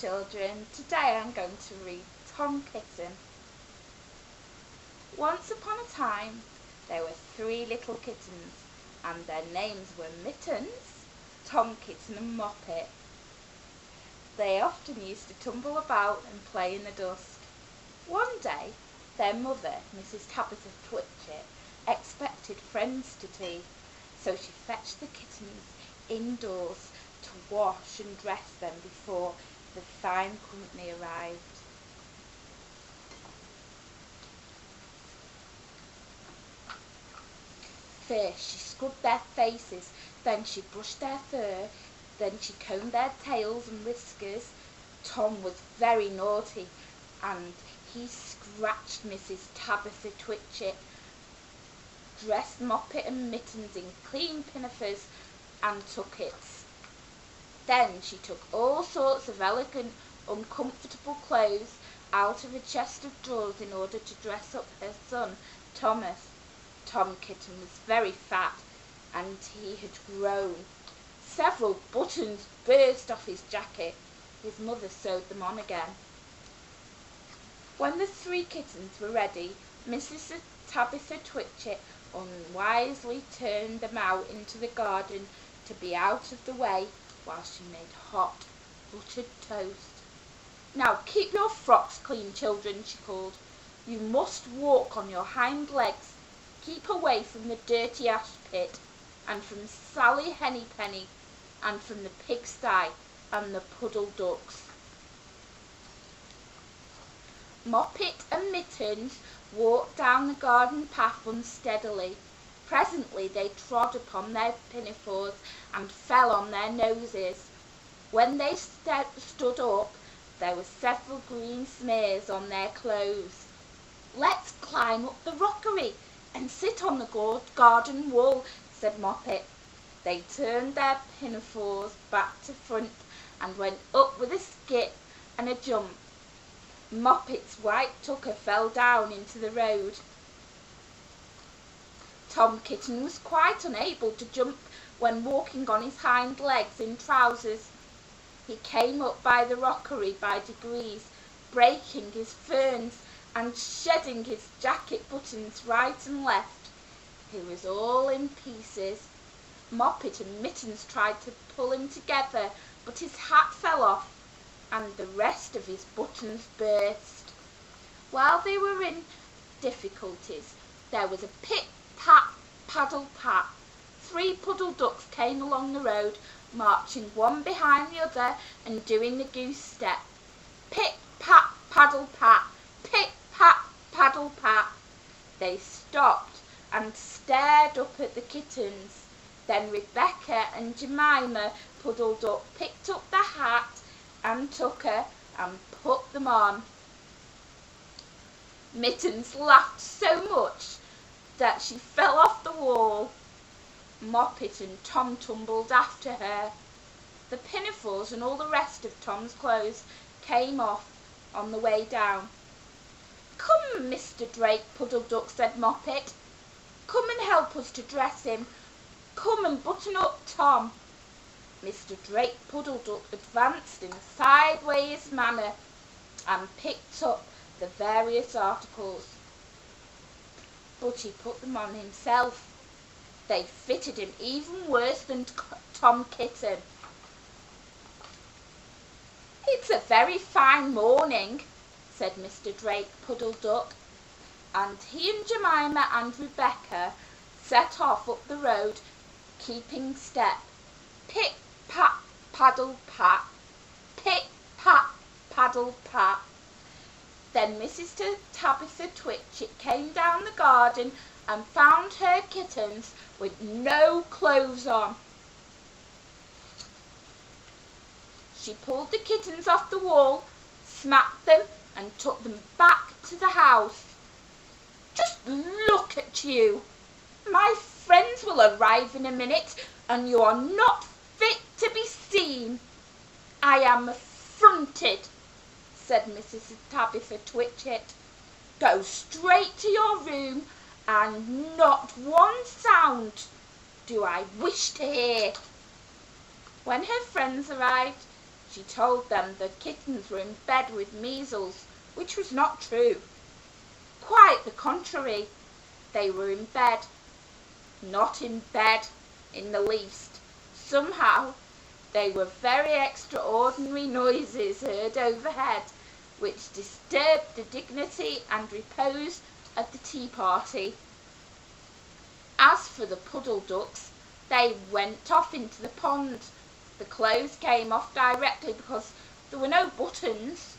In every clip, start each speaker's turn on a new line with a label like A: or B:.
A: children, today I'm going to read Tom Kitten. Once upon a time there were 3 little kittens, and their names were Mittens, Tom Kitten and Moppet. They often used to tumble about and play in the dust. One day their mother, Mrs. Tabitha Twitchit, expected friends to tea, so she fetched the kittens indoors to wash and dress them before the fine company arrived. First she scrubbed their faces, then she brushed their fur, then she combed their tails and whiskers. Tom was very naughty, and he scratched Mrs. Tabitha Twitchit, dressed Moppet and Mittens in clean pinafores and tuckets. Then she took all sorts of elegant, uncomfortable clothes out of a chest of drawers in order to dress up her son, Thomas. Tom Kitten was very fat, and he had grown. Several buttons burst off his jacket. His mother sewed them on again. When the 3 kittens were ready, Mrs. Tabitha Twitchit unwisely turned them out into the garden to be out of the way while she made hot buttered toast. "Now keep your frocks clean, children," she called. "You must walk on your hind legs. Keep away from the dirty ash pit, and from Sally Hennypenny, and from the pigsty and the puddle ducks." Moppet and Mittens walked down the garden path unsteadily. Presently they trod upon their pinafores and fell on their noses. When they stood up, there were several green smears on their clothes. "Let's climb up the rockery and sit on the garden wall," said Moppet. They turned their pinafores back to front and went up with a skip and a jump. Moppet's white tucker fell down into the road. Tom Kitten was quite unable to jump when walking on his hind legs in trousers. He came up by the rockery by degrees, breaking his ferns and shedding his jacket buttons right and left. He was all in pieces. Moppet and Mittens tried to pull him together, but his hat fell off, and the rest of his buttons burst. While they were in difficulties, there was a pit-pat, paddle-pat. 3 puddle ducks came along the road, marching one behind the other and doing the goose step. Pit-pat, paddle-pat, pit-pat, paddle-pat. They stopped and stared up at the kittens. Then Rebecca and Jemima Puddle Duck picked up the hat and tucker and put them on. Mittens laughed so much that she fell off the wall. Moppet and Tom tumbled after her. The pinafores and all the rest of Tom's clothes came off on the way down. "Come, Mr. Drake Puddle Duck," said Moppet. "Come and help us to dress him. Come and button up Tom." Mr. Drake Puddle Duck advanced in a sideways manner and picked up the various articles, but he put them on himself. They fitted him even worse than Tom Kitten. "It's a very fine morning," said Mr. Drake Puddle Duck, and he and Jemima and Rebecca set off up the road, keeping step. Pit-pat, paddle-pat, pit-pat, paddle-pat. Then Mrs. Tabitha Twitchit came down the garden and found her kittens with no clothes on. She pulled the kittens off the wall, smacked them, and took them back to the house. "Just look at you! My friends will arrive in a minute, and you are not fit to be seen." "I am affronted," said Mrs. Tabitha Twitchit. "Go straight to your room, and not one sound do I wish to hear." When her friends arrived, She told them the kittens were in bed with measles, which was not true. Quite the contrary. They were in bed. Not in bed in the least. Somehow there were very extraordinary noises heard overhead, which disturbed the dignity and repose of the tea party. As for the puddle ducks, they went off into the pond. The clothes came off directly because there were no buttons,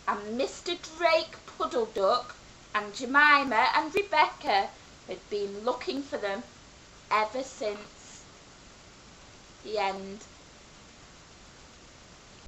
A: and Mr. Drake Puddle Duck and Jemima and Rebecca had been looking for them ever since. The end.